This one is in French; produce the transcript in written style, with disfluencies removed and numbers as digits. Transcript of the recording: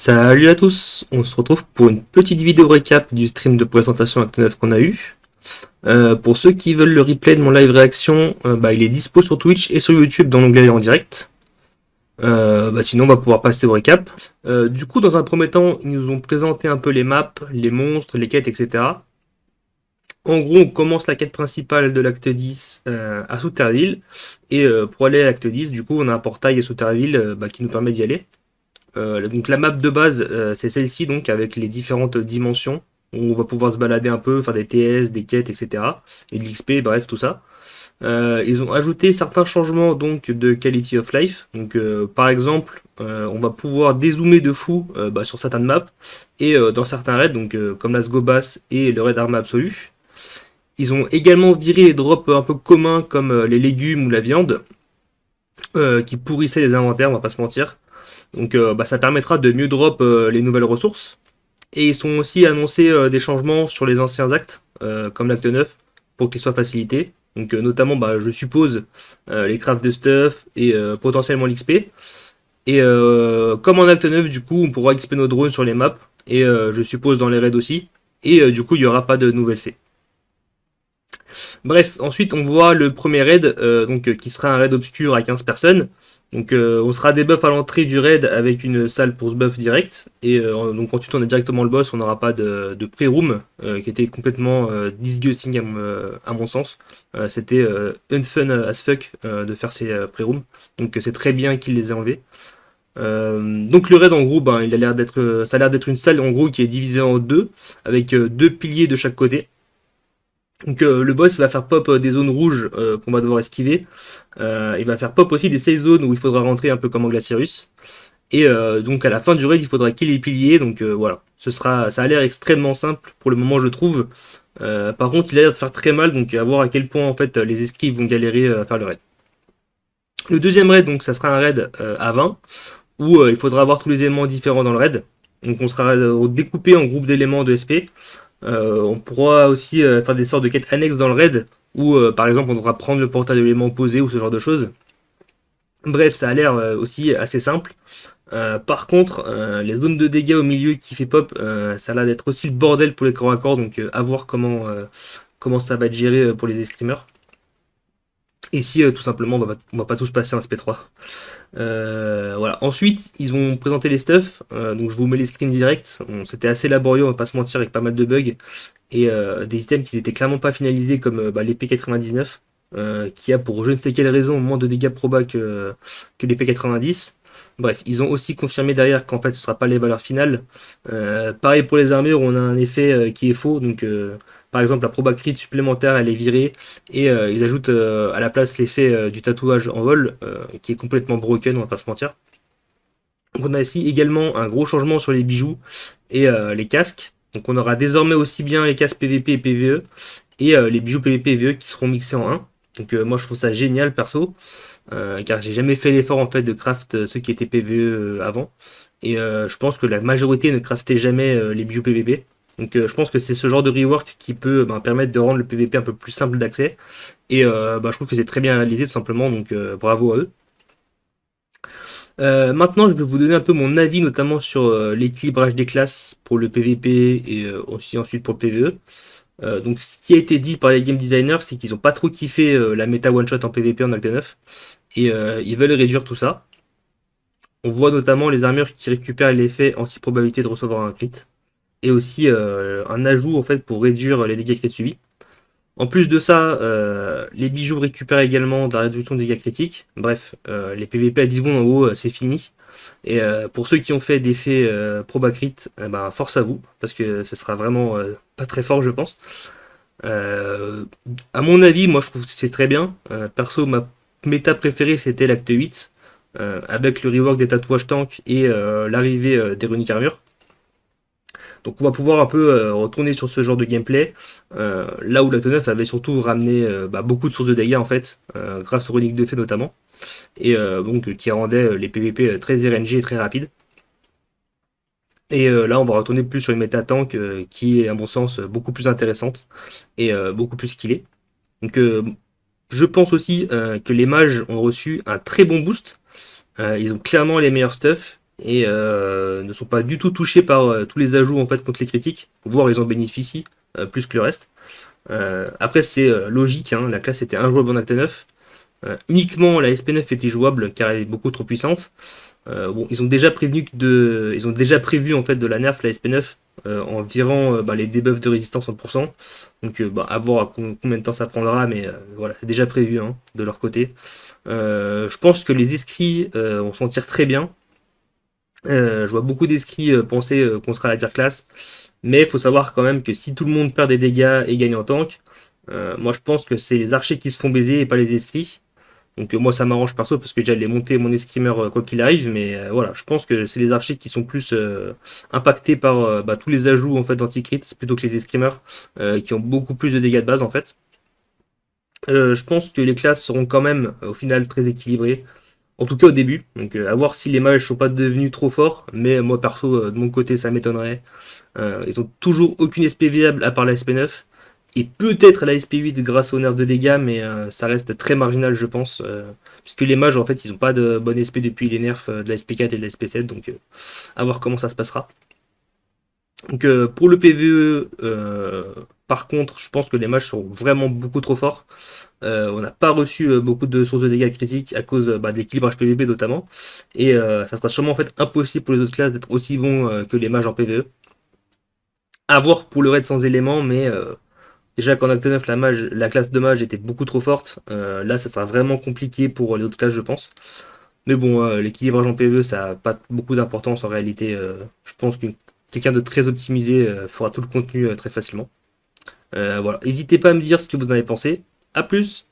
Salut à tous, on se retrouve pour une petite vidéo récap du stream de présentation Acte 9 qu'on a eu. Pour ceux qui veulent le replay de mon live réaction, il est dispo sur Twitch et sur YouTube dans l'onglet en direct. Sinon on va pouvoir passer au récap. Du coup dans un premier temps, ils nous ont présenté un peu les maps, les monstres, les quêtes, etc. En gros on commence la quête principale de l'acte 10 à Souterville. Et pour aller à l'acte 10, du coup on a un portail à Souterville qui nous permet d'y aller. Donc la map de base, c'est celle-ci, donc avec les différentes dimensions. On va pouvoir se balader un peu, faire des TS, des quêtes, etc. Et de l'XP, bref, tout ça. Ils ont ajouté certains changements donc de quality of life. Donc par exemple, on va pouvoir dézoomer de fou sur certaines maps et dans certains raids, donc comme la Sgobas et le raid Arma Absolue. Ils ont également viré les drops un peu communs comme les légumes ou la viande, qui pourrissaient les inventaires, on va pas se mentir. Donc ça permettra de mieux drop les nouvelles ressources. Et ils sont aussi annoncés des changements sur les anciens actes, comme l'acte 9, pour qu'ils soient facilités. Donc notamment, je suppose, les crafts de stuff et potentiellement l'XP. Et comme en acte 9, du coup, on pourra XP nos drones sur les maps. Et je suppose dans les raids aussi. Et du coup, il n'y aura pas de nouvelles fées. Bref, ensuite on voit le premier raid, qui sera un raid obscur à 15 personnes. Donc on sera debuff à l'entrée du raid avec une salle pour se buff direct. Et donc ensuite on est directement le boss, on n'aura pas de pré-room, qui était complètement disgusting à mon sens. C'était unfun as fuck de faire ces pré-rooms. Donc c'est très bien qu'ils les aient enlevés. Donc le raid en gros, il a l'air d'être, ça a l'air d'être une salle en gros qui est divisée en deux, avec deux piliers de chaque côté. Donc le boss va faire pop des zones rouges qu'on va devoir esquiver. Il va faire pop aussi des safe zones où il faudra rentrer un peu comme en Glaciarus. Et donc à la fin du raid, il faudra kill les piliers. Donc voilà, ça a l'air extrêmement simple pour le moment, je trouve. Par contre, il a l'air de faire très mal, donc à voir à quel point en fait les esquives vont galérer à faire le raid. Le deuxième raid, donc ça sera un raid à 20 où il faudra avoir tous les éléments différents dans le raid. Donc on sera découpé en groupes d'éléments de SP. On pourra aussi faire des sortes de quêtes annexes dans le raid où par exemple on devra prendre le portail de l'élément opposé ou ce genre de choses. Bref, ça a l'air aussi assez simple. Par contre, les zones de dégâts au milieu qui fait pop, ça a l'air d'être aussi le bordel pour les corps à corps, donc à voir comment ça va être géré pour les escrimeurs. Et si tout simplement on va pas tous passer en SP3. Voilà. Ensuite, ils ont présenté les stuffs, donc je vous mets les screens directs. C'était assez laborieux, on va pas se mentir, avec pas mal de bugs. Et des items qui n'étaient clairement pas finalisés, comme l'épée 99, qui a pour je ne sais quelle raison moins de dégâts proba que l'épée 90. Bref, ils ont aussi confirmé derrière qu'en fait ce sera pas les valeurs finales. Pareil pour les armures, on a un effet qui est faux, donc par exemple la proba crit supplémentaire elle est virée et ils ajoutent à la place l'effet du tatouage en vol qui est complètement broken, on va pas se mentir. Donc on a ici également un gros changement sur les bijoux et les casques. Donc on aura désormais aussi bien les casques PVP et PVE et les bijoux PVP et PVE qui seront mixés en un. Donc moi je trouve ça génial perso, car j'ai jamais fait l'effort en fait de craft ceux qui étaient PVE avant. Et je pense que la majorité ne craftait jamais les bijoux PVP. Donc je pense que c'est ce genre de rework qui peut permettre de rendre le PVP un peu plus simple d'accès. Et je trouve que c'est très bien réalisé tout simplement, donc bravo à eux. Maintenant, je vais vous donner un peu mon avis, notamment sur l'équilibrage des classes pour le PVP et aussi ensuite pour le PVE. Donc, ce qui a été dit par les game designers, c'est qu'ils n'ont pas trop kiffé la méta one-shot en PVP en Acte 9 et ils veulent réduire tout ça. On voit notamment les armures qui récupèrent l'effet anti-probabilité de recevoir un crit et aussi un ajout en fait pour réduire les dégâts critiques subis. En plus de ça, les bijoux récupèrent également de la réduction des dégâts critiques. Bref, les PVP à 10 secondes en haut, c'est fini. Et pour ceux qui ont fait des faits proba crit, force à vous, parce que ce sera vraiment pas très fort, je pense. À mon avis, moi je trouve que c'est très bien. Perso, ma méta préférée c'était l'acte 8, avec le rework des tatouages tank et l'arrivée des runiques armures. Donc on va pouvoir un peu retourner sur ce genre de gameplay, là où l'acte 9 avait surtout ramené beaucoup de sources de dégâts en fait, grâce aux reliques de fée notamment, et donc qui rendait les PVP très RNG et très rapides. Et là on va retourner plus sur une méta tank qui est à mon sens beaucoup plus intéressante et beaucoup plus skillée. Donc je pense aussi que les mages ont reçu un très bon boost. Ils ont clairement les meilleurs stuff. et ne sont pas du tout touchés par tous les ajouts en fait contre les critiques, voire ils en bénéficient plus que le reste. Après c'est logique, hein, la classe était injouable en acte 9. Uniquement la SP9 était jouable car elle est beaucoup trop puissante. Bon, ils ont déjà prévu en fait de la nerf la SP9 en virant les debuffs de résistance 100%. Donc à voir combien de temps ça prendra, mais voilà, c'est déjà prévu hein, de leur côté. Je pense que les esprits on s'en tire très bien. Je vois beaucoup d'esprits penser qu'on sera la pire classe, mais il faut savoir quand même que si tout le monde perd des dégâts et gagne en tank, moi je pense que c'est les archers qui se font baiser et pas les esprits. Donc moi ça m'arrange perso parce que déjà les monter mon escrimeur quoi qu'il arrive, mais voilà, je pense que c'est les archers qui sont plus impactés par tous les ajouts en fait d'anti-crit plutôt que les escrimeurs qui ont beaucoup plus de dégâts de base en fait. Je pense que les classes seront quand même au final très équilibrées, en tout cas au début. Donc à voir si les mages sont pas devenus trop forts, mais moi perso de mon côté ça m'étonnerait. Ils ont toujours aucune SP viable à part la SP9. Et peut-être la SP8 grâce au nerf de dégâts, mais ça reste très marginal, je pense. Puisque les mages, en fait, ils n'ont pas de bonne SP depuis les nerfs de la SP4 et de la SP7. Donc, à voir comment ça se passera. Donc, pour le PvE, par contre, je pense que les mages sont vraiment beaucoup trop forts. On n'a pas reçu beaucoup de sources de dégâts critiques à cause d'équilibrage PvP notamment. Et ça sera sûrement en fait impossible pour les autres classes d'être aussi bons que les mages en PvE. À voir pour le raid sans éléments, mais déjà qu'en Acte 9, la classe de mage était beaucoup trop forte. Là, ça sera vraiment compliqué pour les autres classes, je pense. Mais bon, l'équilibrage en PvE, ça n'a pas beaucoup d'importance en réalité. Je pense que quelqu'un de très optimisé fera tout le contenu très facilement. Voilà. N'hésitez pas à me dire ce que vous en avez pensé. A plus!